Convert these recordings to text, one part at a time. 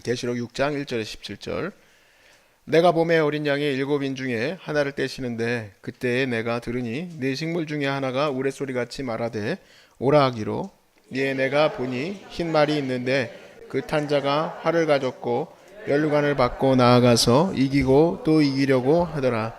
계시록 6장 1절에 17절. 내가 봄에 어린 양의 7인 중에 하나를 떼시는데 그때에 내가 들으니 네 식물 중에 하나가 우레소리같이 말하되 오라 하기로 이에 내가 보니 흰 말이 있는데 그 탄 자가 활을 가졌고 면류관을 받고 나아가서 이기고 또 이기려고 하더라.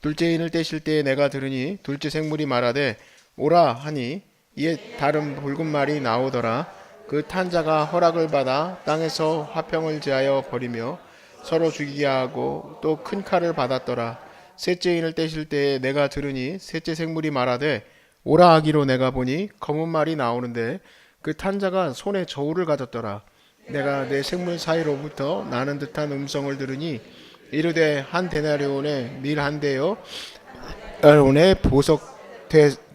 둘째 인을 떼실 때에 내가 들으니 둘째 생물이 말하되 오라 하니 이에 다른 붉은 말이 나오더라. 그 탄 자가 허락을 받아 땅에서 화평을 제하여 버리며 서로 죽이게 하고 또 큰 칼을 받았더라. 셋째 인을 떼실 때에 내가 들으니 셋째 생물이 말하되 오라 하기로 내가 보니 검은 말이 나오는데 그 탄 자가 손에 저울을 가졌더라. 내가 내 생물 사이로부터 나는 듯한 음성을 들으니 이르되 한 데나리온에 밀 한 대요 온에 보석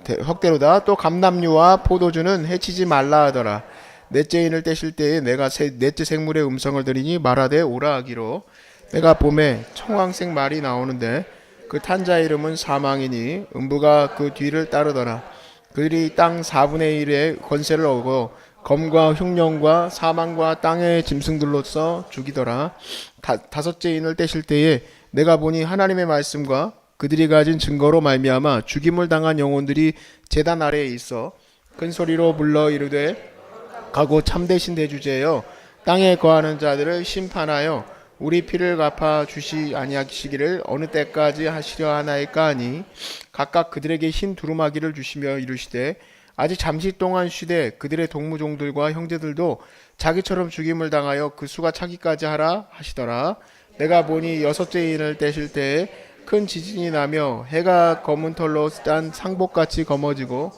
흑대로다. 또 감람류와 포도주는 해치지 말라 하더라. 넷째 인을 떼실 때에 내가 넷째 생물의 음성을 들으니 말하되 오라 하기로 내가 봄에 청황색 말이 나오는데 그 탄자 이름은 사망이니 음부가 그 뒤를 따르더라. 그들이 땅 4분의 1의 권세를 얻고 검과 흉령과 사망과 땅의 짐승들로서 죽이더라. 다섯째 인을 떼실 때에 내가 보니 하나님의 말씀과 그들이 가진 증거로 말미암아 죽임을 당한 영혼들이 제단 아래에 있어 큰 소리로 불러 이르되 가고 참되신 대주제여 땅에 거하는 자들을 심판하여 우리 피를 갚아 주시 아니하시기를 어느 때까지 하시려 하나이까 하니 각각 그들에게 흰 두루마기를 주시며 이르시되 아직 잠시 동안 쉬되 그들의 동무종들과 형제들도 자기처럼 죽임을 당하여 그 수가 차기까지 하라 하시더라. 내가 보니 여섯째 인을 떼실 때에 큰 지진이 나며 해가 검은 털로 딴 상복같이 검어지고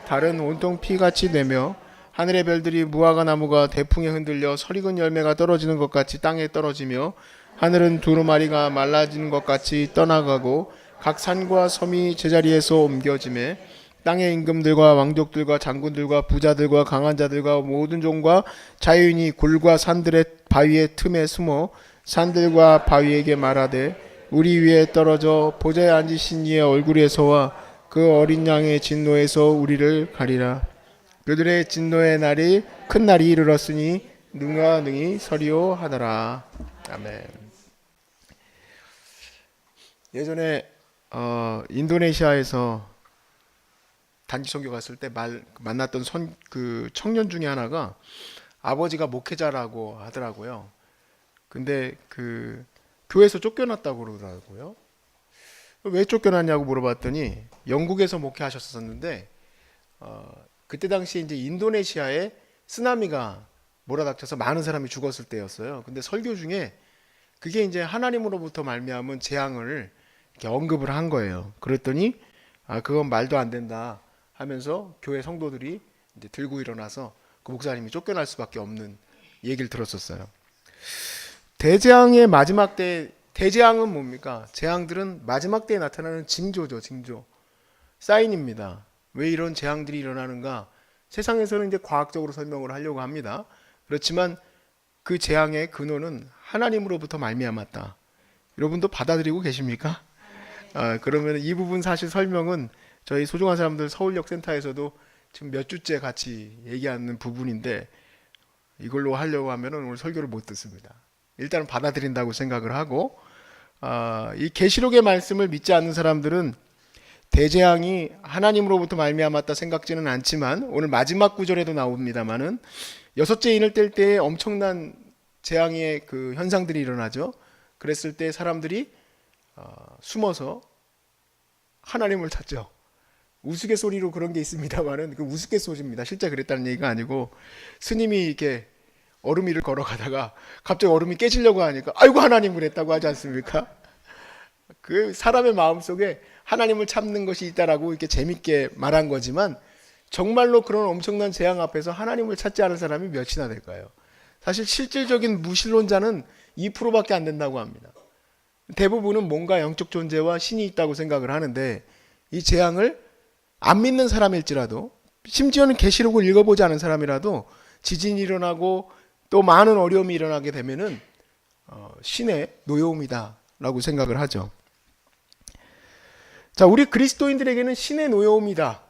달은 온통 피같이 되며 하늘의 별들이 무화과 나무가 대풍에 흔들려 설익은 열매가 떨어지는 것 같이 땅에 떨어지며 하늘은 두루마리가 말라지는 것 같이 떠나가고 각 산과 섬이 제자리에서 옮겨지매 땅의 임금들과 왕족들과 장군들과 부자들과 강한 자들과 모든 종과 자유인이 굴과 산들의 바위의 틈에 숨어 산들과 바위에게 말하되 우리 위에 떨어져 보좌에 앉으신 이의 얼굴에서와 그 어린 양의 진노에서 우리를 가리라. 그들의 진노의 날이 큰 날이 이르렀으니 능가 능히 서리오 하더라. 아멘. 예전에 인도네시아에서 단기 선교 갔을 때 만났던 그 청년 중에 하나가 아버지가 목회자라고 하더라고요. 근데 그 교회에서 쫓겨났다고 그러더라고요. 왜 쫓겨났냐고 물어봤더니 영국에서 목회하셨었는데 그때 당시 이제 인도네시아에 쓰나미가 몰아닥쳐서 많은 사람이 죽었을 때였어요. 근데 설교 중에 그게 이제 하나님으로부터 말미암은 재앙을 이렇게 언급을 한 거예요. 그랬더니 그건 말도 안 된다 하면서 교회 성도들이 이제 들고 일어나서 그 목사님이 쫓겨날 수밖에 없는 얘기를 들었었어요. 대재앙의 마지막 때, 대재앙은 뭡니까? 재앙들은 마지막 때에 나타나는 징조죠, 징조. 사인입니다. 왜 이런 재앙들이 일어나는가? 세상에서는 이제 과학적으로 설명을 하려고 합니다. 그렇지만 그 재앙의 근원은 하나님으로부터 말미암았다. 여러분도 받아들이고 계십니까? 그러면 이 부분 사실 설명은 저희 소중한 사람들 서울역 센터에서도 지금 몇 주째 같이 얘기하는 부분인데 이걸로 하려고 하면 오늘 설교를 못 듣습니다. 일단은 받아들인다고 생각을 하고 이 계시록의 말씀을 믿지 않는 사람들은 대재앙이 하나님으로부터 말미암았다 생각지는 않지만 오늘 마지막 구절에도 나옵니다만은 여섯째 인을 뗄 때에 엄청난 재앙의 그 현상들이 일어나죠. 그랬을 때 사람들이 숨어서 하나님을 찾죠. 우스갯소리로 그런 게 있습니다만은 그 우스갯소리입니다. 실제 그랬다는 얘기가 아니고 스님이 이렇게 얼음 위를 걸어가다가 갑자기 얼음이 깨지려고 하니까 아이고 하나님 그랬다고 하지 않습니까? 그 사람의 마음속에 하나님을 찾는 것이 있다라고 이렇게 재밌게 말한 거지만 정말로 그런 엄청난 재앙 앞에서 하나님을 찾지 않은 사람이 몇이나 될까요? 사실 실질적인 무신론자는 2%밖에 안 된다고 합니다. 대부분은 뭔가 영적 존재와 신이 있다고 생각을 하는데 이 재앙을 안 믿는 사람일지라도 심지어는 계시록을 읽어보지 않은 사람이라도 지진이 일어나고 또 많은 어려움이 일어나게 되면은 신의 노여움이다라고 생각을 하죠. 자, 우리 그리스도인들에게는 신의 노여움이다.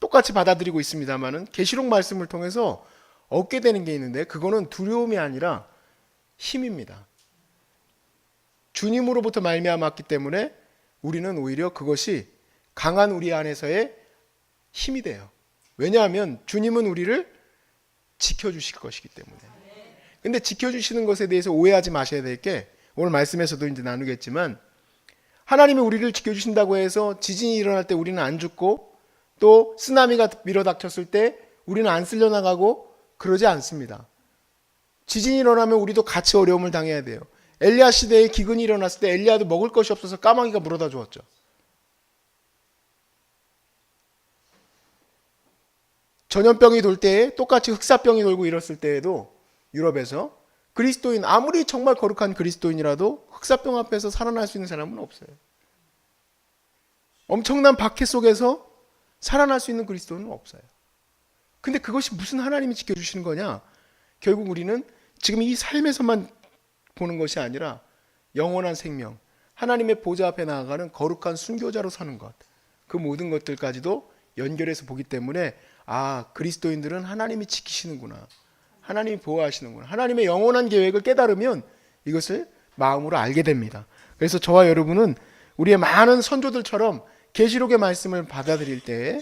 똑같이 받아들이고 있습니다만은 계시록 말씀을 통해서 얻게 되는 게 있는데 그거는 두려움이 아니라 힘입니다. 주님으로부터 말미암았기 때문에 우리는 오히려 그것이 강한 우리 안에서의 힘이 돼요. 왜냐하면 주님은 우리를 지켜주실 것이기 때문에. 근데 지켜주시는 것에 대해서 오해하지 마셔야 될 게, 오늘 말씀에서도 이제 나누겠지만, 하나님이 우리를 지켜주신다고 해서 지진이 일어날 때 우리는 안 죽고, 또 쓰나미가 밀어닥쳤을 때 우리는 안 쓸려나가고 그러지 않습니다. 지진이 일어나면 우리도 같이 어려움을 당해야 돼요. 엘리야 시대에 기근이 일어났을 때 엘리야도 먹을 것이 없어서 까마귀가 물어다 주었죠. 전염병이 돌 때에 똑같이 흑사병이 돌고 이랬을 때에도 유럽에서 그리스도인, 아무리 정말 거룩한 그리스도인이라도 흑사병 앞에서 살아날 수 있는 사람은 없어요. 엄청난 박해 속에서 살아날 수 있는 그리스도인은 없어요. 근데 그것이 무슨 하나님이 지켜주시는 거냐? 결국 우리는 지금 이 삶에서만 보는 것이 아니라 영원한 생명, 하나님의 보좌 앞에 나아가는 거룩한 순교자로 사는 것, 그 모든 것들까지도 연결해서 보기 때문에, 아, 그리스도인들은 하나님이 지키시는구나, 하나님이 보호하시는구나, 하나님의 영원한 계획을 깨달으면 이것을 마음으로 알게 됩니다. 그래서 저와 여러분은 우리의 많은 선조들처럼 계시록의 말씀을 받아들일 때에,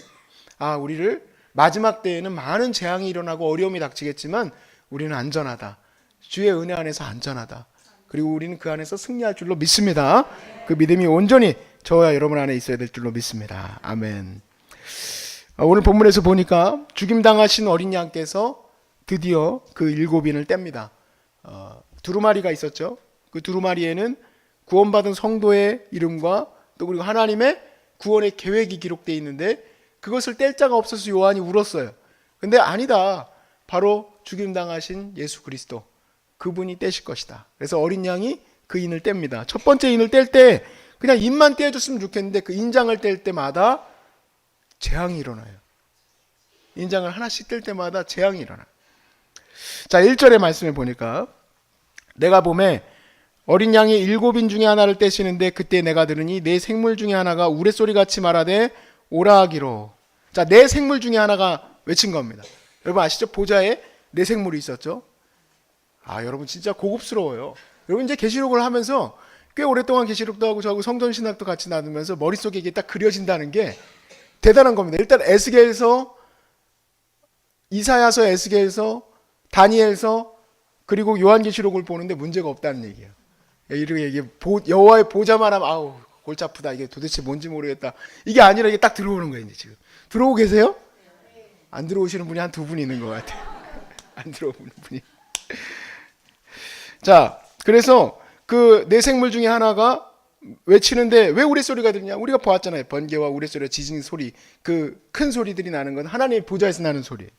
아, 우리를 마지막 때에는 많은 재앙이 일어나고 어려움이 닥치겠지만 우리는 안전하다, 주의 은혜 안에서 안전하다, 그리고 우리는 그 안에서 승리할 줄로 믿습니다. 그 믿음이 온전히 저와 여러분 안에 있어야 될 줄로 믿습니다. 아멘. 오늘 본문에서 보니까 죽임당하신 어린 양께서 드디어 그 7인을 뗍니다. 두루마리가 있었죠. 그 두루마리에는 구원받은 성도의 이름과 또 그리고 하나님의 구원의 계획이 기록되어 있는데, 그것을 뗄 자가 없어서 요한이 울었어요. 근데 아니다, 바로 죽임당하신 예수 그리스도, 그분이 떼실 것이다. 그래서 어린 양이 그 인을 뗍니다. 첫 번째 인을 뗄 때 그냥 인만 떼어줬으면 좋겠는데, 그 인장을 뗄 때마다 재앙이 일어나요. 인장을 하나씩 뗄 때마다 재앙이 일어나요. 자, 1절의 말씀을 보니까, 내가 보매 어린 양이 7인 중에 하나를 떼시는데 그때 내가 들으니 내 생물 중에 하나가 우레소리같이 말하되 오라 하기로. 자, 내 생물 중에 하나가 외친 겁니다. 여러분 아시죠? 보좌에 내 생물이 있었죠. 아, 여러분 진짜 고급스러워요. 여러분 이제 계시록을 하면서 꽤 오랫동안 계시록도 하고 저하고 성전신학도 같이 나누면서 머릿속에 이게 딱 그려진다는 게 대단한 겁니다. 일단 에스겔서, 이사야서, 에스겔서, 다니엘서, 그리고 요한계시록을 보는데 문제가 없다는 얘기예요. 이게 여호와의 보좌만 하면 아우 골치 아프다, 이게 도대체 뭔지 모르겠다, 이게 아니라 이게 딱 들어오는 거예요. 이제 지금 들어오고 계세요? 안 들어오시는 분이 한 2분 있는 것 같아요. 안 들어오는 분이. 자, 그래서 그 내 생물 중에 하나가 외치는데, 왜 우레소리가 들리냐? 우리가 보았잖아요. 번개와 우레소리, 지진 소리, 그 큰 소리들이 나는 건 하나님의 보좌에서 나는 소리.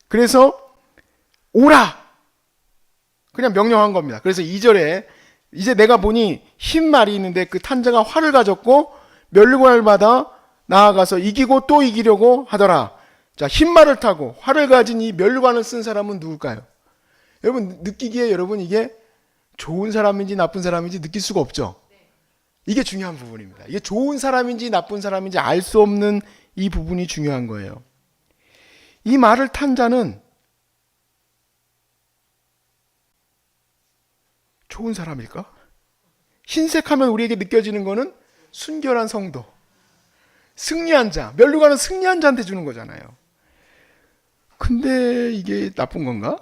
그래서 오라, 그냥 명령한 겁니다. 그래서 2절에 이제 내가 보니 흰 말이 있는데 그 탄자가 활을 가졌고 면류관을 받아 나아가서 이기고 또 이기려고 하더라. 자, 흰 말을 타고 활을 가진 이 면류관을 쓴 사람은 누굴까요? 여러분 느끼기에, 여러분 이게 좋은 사람인지 나쁜 사람인지 느낄 수가 없죠. 이게 중요한 부분입니다. 이게 좋은 사람인지 나쁜 사람인지 알 수 없는 이 부분이 중요한 거예요. 이 말을 탄 자는 좋은 사람일까? 흰색하면 우리에게 느껴지는 거는 순결한 성도, 승리한 자, 면류관은 승리한 자한테 주는 거잖아요. 근데 이게 나쁜 건가?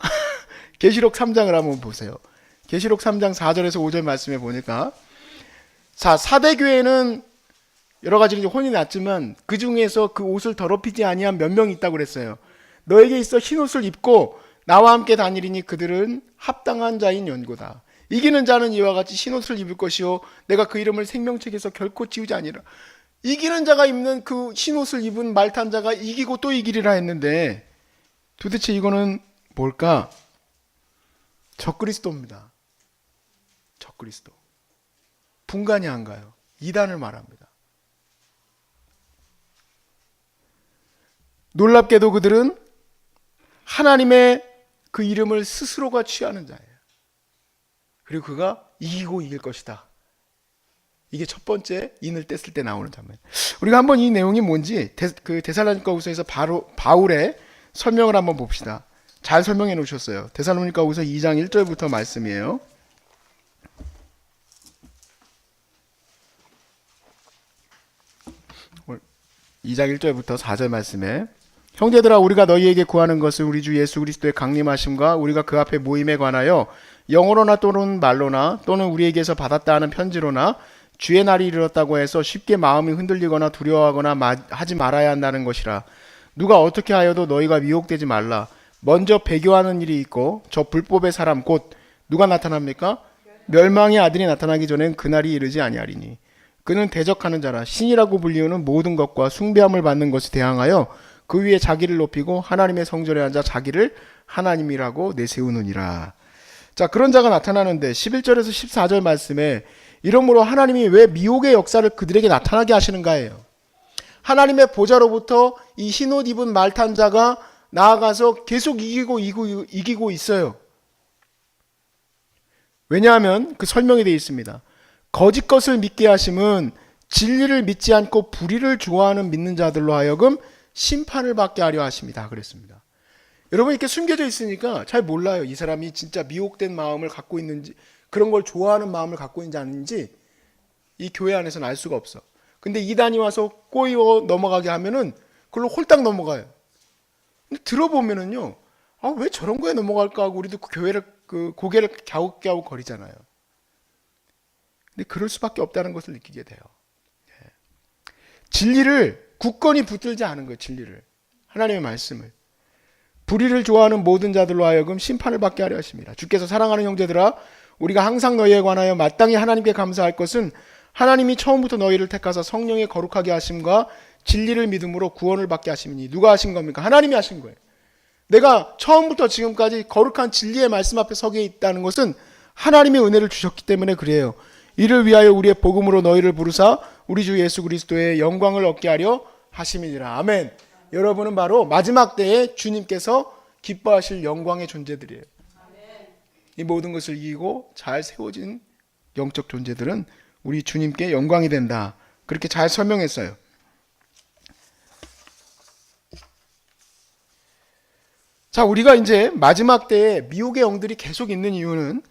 계시록 3장을 한번 보세요. 계시록 3장 4절에서 5절 말씀에 보니까, 자, 사대교회는 여러 가지 혼이 났지만 그 중에서 그 옷을 더럽히지 아니한 몇 명이 있다고 그랬어요. 너에게 있어 흰 옷을 입고 나와 함께 다니리니 그들은 합당한 자인 연고다. 이기는 자는 이와 같이 흰 옷을 입을 것이요 내가 그 이름을 생명책에서 결코 지우지 아니라. 이기는 자가 입는 그 흰 옷을 입은 말 탄 자가 이기고 또 이기리라 했는데, 도대체 이거는 뭘까? 적그리스도입니다. 적그리스도. 분간이 안 가요. 이단을 말합니다. 놀랍게도 그들은 하나님의 그 이름을 스스로가 취하는 자예요. 그리고 그가 이기고 이길 것이다. 이게 첫 번째 인을 뗐을 때 나오는 장면. 우리가 한번 이 내용이 뭔지 그 데살로니가후서에서 바울의 설명을 한번 봅시다. 잘 설명해 놓으셨어요. 데살로니가후서 2장 1절부터 말씀이에요. 2장 1절부터 4절 말씀에 형제들아 우리가 너희에게 구하는 것은 우리 주 예수 그리스도의 강림하심과 우리가 그 앞에 모임에 관하여 영어로나 또는 말로나 또는 우리에게서 받았다 하는 편지로나 주의 날이 이르렀다고 해서 쉽게 마음이 흔들리거나 두려워하거나 하지 말아야 한다는 것이라. 누가 어떻게 하여도 너희가 미혹되지 말라. 먼저 배교하는 일이 있고 저 불법의 사람 곧 누가 나타납니까? 멸망의 아들이 나타나기 전엔 그날이 이르지 아니하리니 그는 대적하는 자라. 신이라고 불리우는 모든 것과 숭배함을 받는 것에 대항하여 그 위에 자기를 높이고 하나님의 성전에 앉아 자기를 하나님이라고 내세우느니라. 자, 그런 자가 나타나는데 11절에서 14절 말씀에 이러므로 하나님이 왜 미혹의 역사를 그들에게 나타나게 하시는가예요. 하나님의 보좌로부터 이 흰옷 입은 말 탄 자가 나아가서 계속 이기고 있어요. 왜냐하면 그 설명이 되어 있습니다. 거짓 것을 믿게 하심은 진리를 믿지 않고 불의를 좋아하는 믿는 자들로 하여금 심판을 받게 하려 하십니다. 그랬습니다. 여러분 이렇게 숨겨져 있으니까 잘 몰라요. 이 사람이 진짜 미혹된 마음을 갖고 있는지, 그런 걸 좋아하는 마음을 갖고 있는지 아닌지 이 교회 안에서는 알 수가 없어. 근데 이단이 와서 꼬이어 넘어가게 하면은 그걸로 홀딱 넘어가요. 근데 들어보면은요, 아, 왜 저런 거에 넘어갈까 하고 우리도 그 교회를 고개를 갸웃갸웃 거리잖아요. 근데 그럴 수밖에 없다는 것을 느끼게 돼요. 진리를 굳건히 붙들지 않은 거예요. 진리를, 하나님의 말씀을. 불의를 좋아하는 모든 자들로 하여금 심판을 받게 하려 하십니다. 주께서 사랑하는 형제들아 우리가 항상 너희에 관하여 마땅히 하나님께 감사할 것은 하나님이 처음부터 너희를 택하사 성령의 거룩하게 하심과 진리를 믿음으로 구원을 받게 하심이니. 누가 하신 겁니까? 하나님이 하신 거예요. 내가 처음부터 지금까지 거룩한 진리의 말씀 앞에 서게 있다는 것은 하나님의 은혜를 주셨기 때문에 그래요. 이를 위하여 우리의 복음으로 너희를 부르사 우리 주 예수 그리스도의 영광을 얻게 하려 하심이니라. 아멘. 여러분은 바로 마지막 때에 주님께서 기뻐하실 영광의 존재들이에요. 이 모든 것을 이기고 잘 세워진 영적 존재들은 우리 주님께 영광이 된다. 그렇게 잘 설명했어요. 자, 우리가 이제 마지막 때에 미혹의 영들이 계속 있는 이유는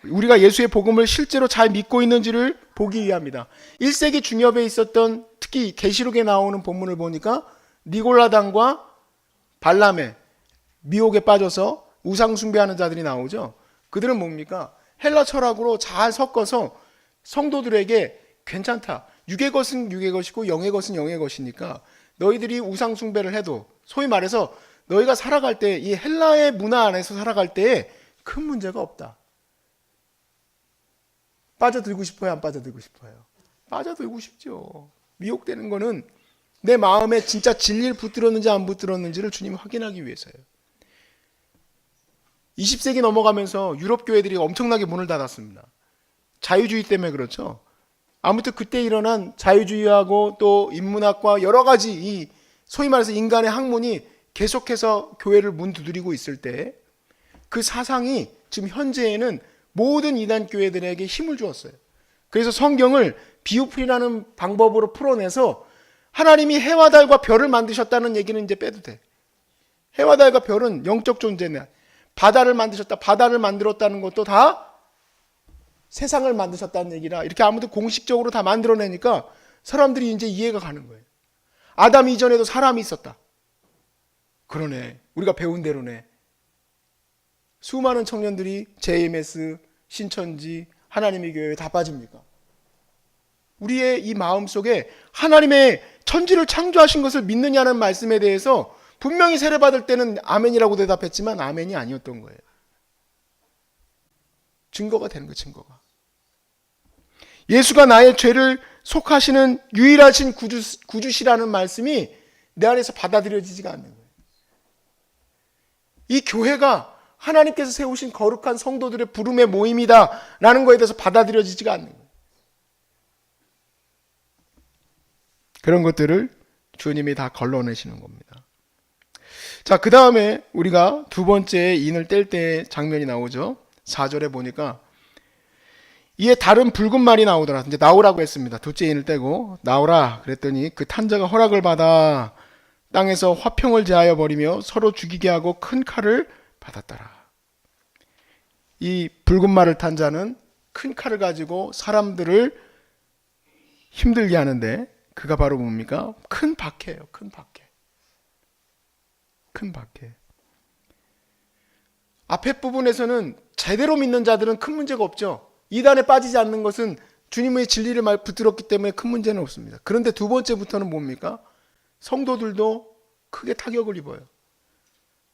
우리가 예수의 복음을 실제로 잘 믿고 있는지를 보기 위함이다. 1세기 중엽에 있었던, 특히 계시록에 나오는 본문을 보니까 니골라당과 발람의 미혹에 빠져서 우상 숭배하는 자들이 나오죠. 그들은 뭡니까? 헬라 철학으로 잘 섞어서 성도들에게 괜찮다. 육의 것은 육의 것이고 영의 것은 영의 것이니까 너희들이 우상 숭배를 해도, 소위 말해서 너희가 살아갈 때, 이 헬라의 문화 안에서 살아갈 때에 큰 문제가 없다. 빠져들고 싶어요? 안 빠져들고 싶어요? 빠져들고 싶죠. 미혹되는 거는 내 마음에 진짜 진리를 붙들었는지 안 붙들었는지를 주님이 확인하기 위해서예요. 20세기 넘어가면서 유럽 교회들이 엄청나게 문을 닫았습니다. 자유주의 때문에 그렇죠. 아무튼 그때 일어난 자유주의하고 또 인문학과 여러 가지 이 소위 말해서 인간의 학문이 계속해서 교회를 문 두드리고 있을 때 그 사상이 지금 현재에는 모든 이단 교회들에게 힘을 주었어요. 그래서 성경을 비유풀이라는 방법으로 풀어내서 하나님이 해와 달과 별을 만드셨다는 얘기는 이제 빼도 돼. 해와 달과 별은 영적 존재네. 바다를 만드셨다. 바다를 만들었다는 것도 다 세상을 만드셨다는 얘기라. 이렇게 아무튼 공식적으로 다 만들어내니까 사람들이 이제 이해가 가는 거예요. 아담 이전에도 사람이 있었다. 그러네. 우리가 배운 대로네. 수많은 청년들이 JMS, 신천지, 하나님의 교회에 다 빠집니까? 우리의 이 마음속에 하나님의 천지를 창조하신 것을 믿느냐는 말씀에 대해서 분명히 세례받을 때는 아멘이라고 대답했지만 아멘이 아니었던 거예요. 증거가 되는 거예요. 증거가. 예수가 나의 죄를 속하시는 유일하신 구주시라는 말씀이 내 안에서 받아들여지지가 않는 거예요. 이 교회가 하나님께서 세우신 거룩한 성도들의 부름의 모임이다 라는 거에 대해서 받아들여지지가 않는 거예요. 그런 것들을 주님이 다 걸러내시는 겁니다. 자, 그 다음에 우리가 두 번째 인을 뗄 때 장면이 나오죠. 4절에 보니까 이에 다른 붉은 말이 나오더라. 이제 나오라고 했습니다. 둘째 인을 떼고 나오라 그랬더니 그 탄자가 허락을 받아 땅에서 화평을 제하여 버리며 서로 죽이게 하고 큰 칼을 받았더라. 이 붉은 말을 탄 자는 큰 칼을 가지고 사람들을 힘들게 하는데 그가 바로 뭡니까? 큰 박해예요. 큰 박해. 큰 박해. 앞에 부분에서는 제대로 믿는 자들은 큰 문제가 없죠. 이단에 빠지지 않는 것은 주님의 진리를 붙들었기 때문에 큰 문제는 없습니다. 그런데 두 번째부터는 뭡니까? 성도들도 크게 타격을 입어요.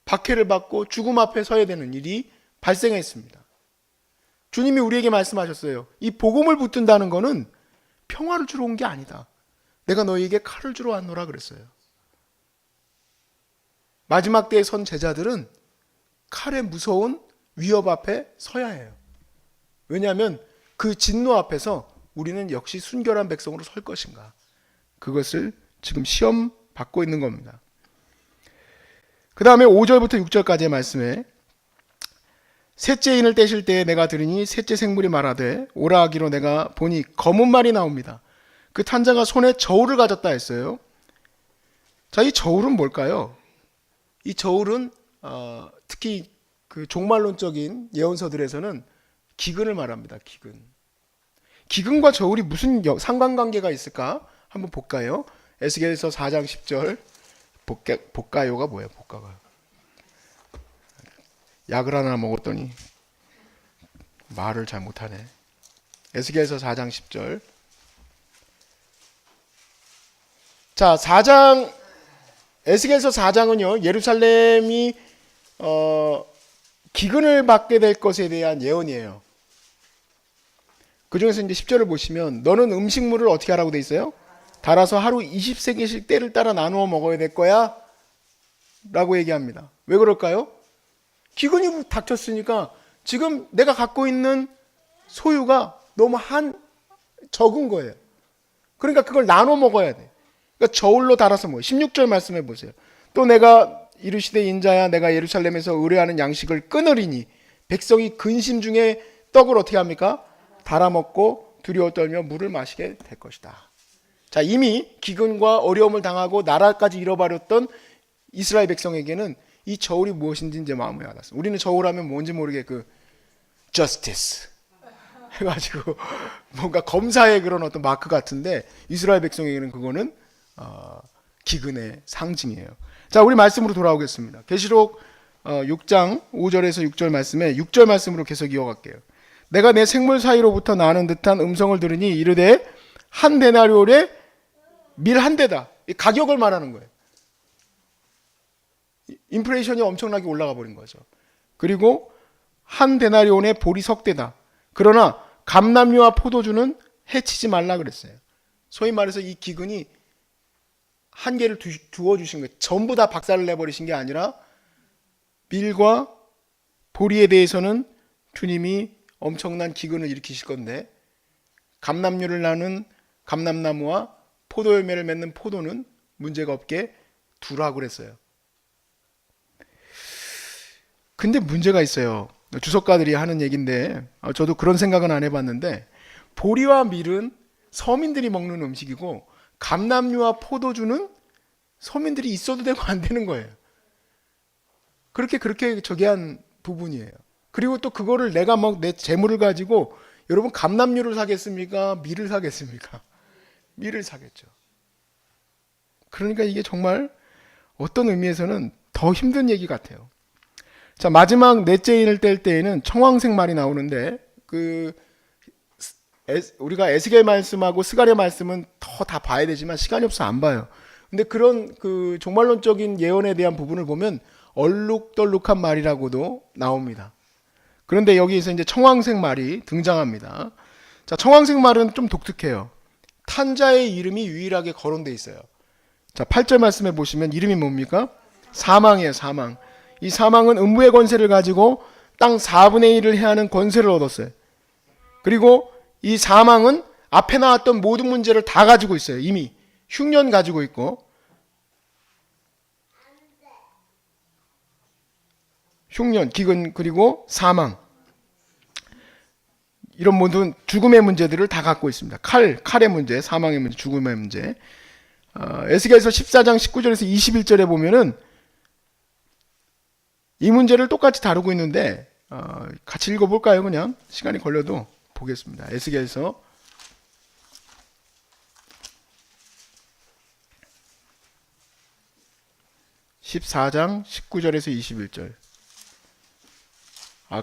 박해를 받고 죽음 앞에 서야 되는 일이 발생했습니다. 주님이 우리에게 말씀하셨어요. 이 복음을 붙든다는 것은 평화를 주러 온 게 아니다. 내가 너희에게 칼을 주러 왔노라 그랬어요. 마지막 때에 선 제자들은 칼의 무서운 위협 앞에 서야 해요. 왜냐하면 그 진노 앞에서 우리는 역시 순결한 백성으로 설 것인가. 그것을 지금 시험 받고 있는 겁니다. 그 다음에 5절부터 6절까지의 말씀에 셋째 인을 떼실 때에 내가 들으니 셋째 생물이 말하되 오라 하기로 내가 보니 검은 말이 나옵니다. 그 탄자가 손에 저울을 가졌다 했어요. 자, 이 저울은 뭘까요? 이 저울은 특히 그 종말론적인 예언서들에서는 기근을 말합니다. 기근. 기근과 저울이 무슨 상관관계가 있을까? 한번 볼까요? 에스겔서 4장 10절. 복가요가 뭐예요? 복가가. 약을 하나 먹었더니 말을 잘 못하네. 에스겔서 4장 10절. 자, 에스겔서 4장은요, 예루살렘이 기근을 받게 될 것에 대한 예언이에요. 그 중에서 이제 10절을 보시면 너는 음식물을 어떻게 하라고 돼 있어요? 달아서 하루 20세겔씩 때를 따라 나누어 먹어야 될 거야 라고 얘기합니다. 왜 그럴까요? 기근이 닥쳤으니까 지금 내가 갖고 있는 소유가 너무 적은 거예요. 그러니까 그걸 나눠 먹어야 돼. 그러니까 저울로 달아서 먹어요. 16절 말씀해 보세요. 또 내가 이르시되 인자야 내가 예루살렘에서 의뢰하는 양식을 끊으리니 백성이 근심 중에 떡을 어떻게 합니까? 달아 먹고 두려워 떨며 물을 마시게 될 것이다. 자, 이미 기근과 어려움을 당하고 나라까지 잃어버렸던 이스라엘 백성에게는 이 저울이 무엇인지 이제 마음에 와닿았어요. 우리는 저울하면 뭔지 모르게 justice 해가지고 뭔가 검사의 그런 어떤 마크 같은데 이스라엘 백성에게는 그거는 기근의 상징이에요. 자, 우리 말씀으로 돌아오겠습니다. 계시록 6장 5절에서 6절 말씀에 6절 말씀으로 계속 이어갈게요. 내가 내 생물 사이로부터 나는 듯한 음성을 들으니 이르되 한 데나리온에 밀 한 대다. 이 가격을 말하는 거예요. 인플레이션이 엄청나게 올라가 버린 거죠. 그리고 한 데나리온에 보리 석 대다. 그러나 감람류와 포도주는 해치지 말라 그랬어요. 소위 말해서 이 기근이 한계를 두어 주신 거예요. 전부 다 박살을 내버리신 게 아니라 밀과 보리에 대해서는 주님이 엄청난 기근을 일으키실 건데 감람류를 나는 감람나무와 포도열매를 맺는 포도는 문제가 없게 두라고 그랬어요. 근데 문제가 있어요. 주석가들이 하는 얘기인데 저도 그런 생각은 안 해봤는데 보리와 밀은 서민들이 먹는 음식이고 감람류와 포도주는 서민들이 있어도 되고 안 되는 거예요. 그렇게 저기 한 부분이에요. 그리고 또 그거를 내가 내 재물을 가지고 여러분 감람류를 사겠습니까? 밀을 사겠습니까? 밀을 사겠죠. 그러니까 이게 정말 어떤 의미에서는 더 힘든 얘기 같아요. 자, 마지막 넷째 인을 뗄 때에는 청황색 말이 나오는데 우리가 에스겔 말씀하고 스가랴 말씀은 더 다 봐야 되지만 시간이 없어 안 봐요. 근데 그런 종말론적인 예언에 대한 부분을 보면 얼룩덜룩한 말이라고도 나옵니다. 그런데 여기에서 이제 청황색 말이 등장합니다. 자, 청황색 말은 좀 독특해요. 탄자의 이름이 유일하게 거론되어 있어요. 자, 8절 말씀해 보시면 이름이 뭡니까? 사망이에요. 사망. 이 사망은 음부의 권세를 가지고 땅 4분의 1을 해하는 권세를 얻었어요. 그리고 이 사망은 앞에 나왔던 모든 문제를 다 가지고 있어요. 이미 흉년 가지고 있고 흉년, 기근, 그리고 사망 이런 모든 죽음의 문제들을 다 갖고 있습니다. 칼의 문제, 사망의 문제, 죽음의 문제. 에스겔서 14장 19절에서 21절에 보면은 이 문제를 똑같이 다루고 있는데 같이 읽어볼까요? 그냥 시간이 걸려도 보겠습니다. 에스겔서 14장 19절에서 21절.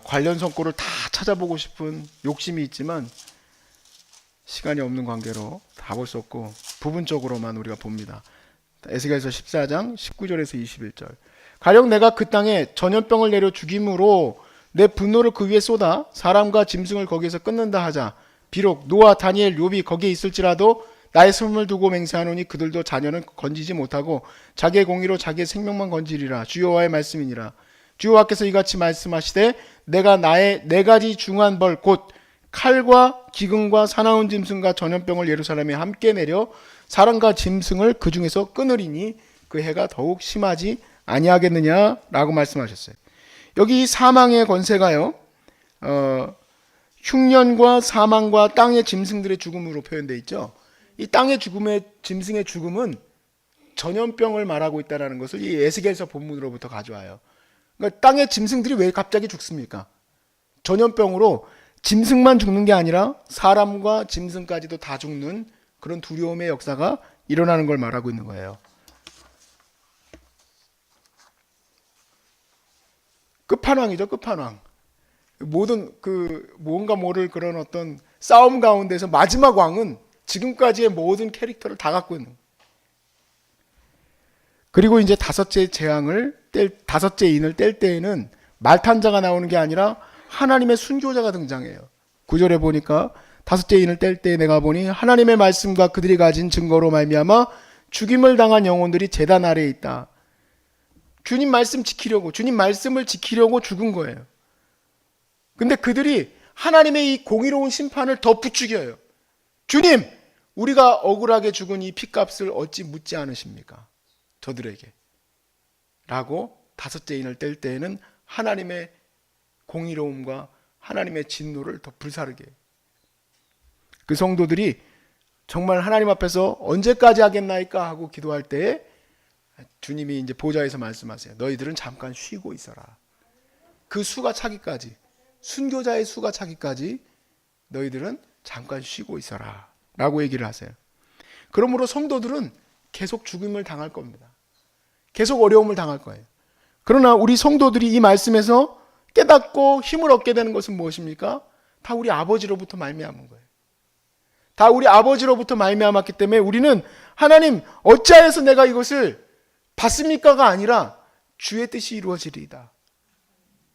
관련 성구를 다 찾아보고 싶은 욕심이 있지만 시간이 없는 관계로 다 볼 수 없고 부분적으로만 우리가 봅니다. 에스겔서 14장 19절에서 21절. 가령 내가 그 땅에 전염병을 내려 죽임으로 내 분노를 그 위에 쏟아 사람과 짐승을 거기에서 끊는다 하자. 비록 노아, 다니엘, 욥이 거기에 있을지라도 나의 숨을 두고 맹세하노니 그들도 자녀는 건지지 못하고 자기의 공의로 자기의 생명만 건지리라. 주여와의 말씀이니라. 주 여호와께서 이같이 말씀하시되 내가 나의 네 가지 중한 벌 곧 칼과 기근과 사나운 짐승과 전염병을 예루살렘에 함께 내려 사람과 짐승을 그 중에서 끊으리니 그 해가 더욱 심하지 아니하겠느냐라고 말씀하셨어요. 여기 사망의 권세가요, 흉년과 사망과 땅의 짐승들의 죽음으로 표현되어 있죠. 이 땅의 죽음의 짐승의 죽음은 전염병을 말하고 있다는 것을 이 에스겔서 본문으로부터 가져와요. 그러니까 땅의 짐승들이 왜 갑자기 죽습니까? 전염병으로 짐승만 죽는 게 아니라 사람과 짐승까지도 다 죽는 그런 두려움의 역사가 일어나는 걸 말하고 있는 거예요. 끝판왕이죠, 끝판왕. 모든 뭔가 모를 그런 어떤 싸움 가운데서 마지막 왕은 지금까지의 모든 캐릭터를 다 갖고 있는. 그리고 이제 다섯째 인을 뗄 때에는 말탄자가 나오는 게 아니라 하나님의 순교자가 등장해요. 9절에 보니까 다섯째 인을 뗄 때 내가 보니 하나님의 말씀과 그들이 가진 증거로 말미암아 죽임을 당한 영혼들이 제단 아래에 있다. 주님 말씀 지키려고, 주님 말씀을 지키려고 죽은 거예요. 근데 그들이 하나님의 이 공의로운 심판을 더 부추겨요. 주님, 우리가 억울하게 죽은 이 핏값을 어찌 묻지 않으십니까? 저들에게. 라고 다섯째 인을 뗄 때에는 하나님의 공의로움과 하나님의 진노를 더 불사르게 해요. 그 성도들이 정말 하나님 앞에서 언제까지 하겠나이까 하고 기도할 때에 주님이 이제 보좌에서 말씀하세요. 너희들은 잠깐 쉬고 있어라. 그 수가 차기까지, 순교자의 수가 차기까지 너희들은 잠깐 쉬고 있어라 라고 얘기를 하세요. 그러므로 성도들은 계속 죽임을 당할 겁니다. 계속 어려움을 당할 거예요. 그러나 우리 성도들이 이 말씀에서 깨닫고 힘을 얻게 되는 것은 무엇입니까? 다 우리 아버지로부터 말미암은 거예요. 다 우리 아버지로부터 말미암았기 때문에 우리는 하나님 어찌하여서 내가 이것을 받습니까가 아니라 주의 뜻이 이루어지리이다.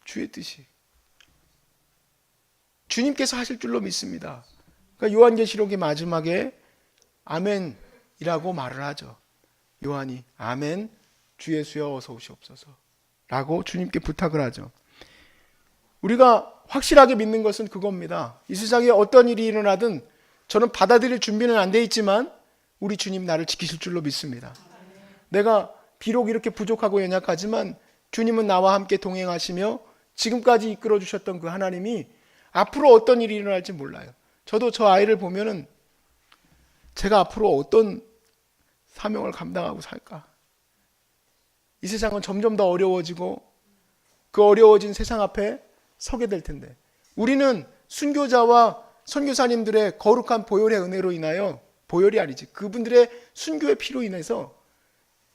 주의 뜻이. 주님께서 하실 줄로 믿습니다. 그러니까 요한계시록의 마지막에 아멘이라고 말을 하죠. 요한이 아멘 주 예수여 어서 오시옵소서 라고 주님께 부탁을 하죠. 우리가 확실하게 믿는 것은 그겁니다. 이 세상에 어떤 일이 일어나든 저는 받아들일 준비는 안 돼 있지만 우리 주님 나를 지키실 줄로 믿습니다. 내가 비록 이렇게 부족하고 연약하지만 주님은 나와 함께 동행하시며 지금까지 이끌어 주셨던 그 하나님이 앞으로 어떤 일이 일어날지 몰라요. 저도 저 아이를 보면은 제가 앞으로 어떤 사명을 감당하고 살까? 이 세상은 점점 더 어려워지고 그 어려워진 세상 앞에 서게 될 텐데 우리는 순교자와 선교사님들의 거룩한 보혈의 은혜로 인하여, 보혈이 아니지, 그분들의 순교의 피로 인해서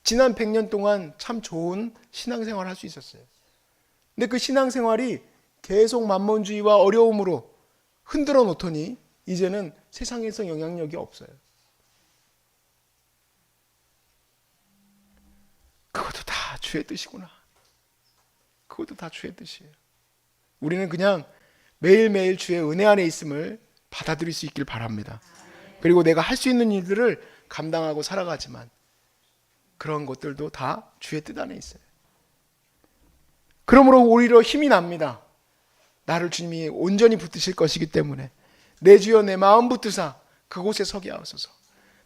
지난 100년 동안 참 좋은 신앙생활을 할 수 있었어요. 근데 그 신앙생활이 계속 만몬주의와 어려움으로 흔들어 놓더니 이제는 세상에서 영향력이 없어요. 그것도 다 주의 뜻이구나. 그것도 다 주의 뜻이에요. 우리는 그냥 매일매일 주의 은혜 안에 있음을 받아들일 수 있길 바랍니다. 그리고 내가 할 수 있는 일들을 감당하고 살아가지만 그런 것들도 다 주의 뜻 안에 있어요. 그러므로 오히려 힘이 납니다. 나를 주님이 온전히 붙드실 것이기 때문에 내 주여 내 마음 붙드사 그곳에 서게 하옵소서.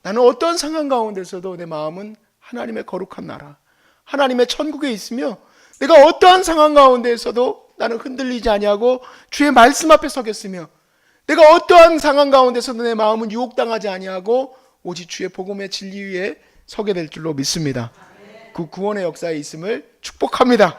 나는 어떤 상황 가운데서도 내 마음은 하나님의 거룩한 나라, 하나님의 천국에 있으며 내가 어떠한 상황 가운데서도 나는 흔들리지 아니하고 주의 말씀 앞에 서겠으며 내가 어떠한 상황 가운데서도 내 마음은 유혹당하지 아니하고 오직 주의 복음의 진리 위에 서게 될 줄로 믿습니다. 그 구원의 역사에 있음을 축복합니다.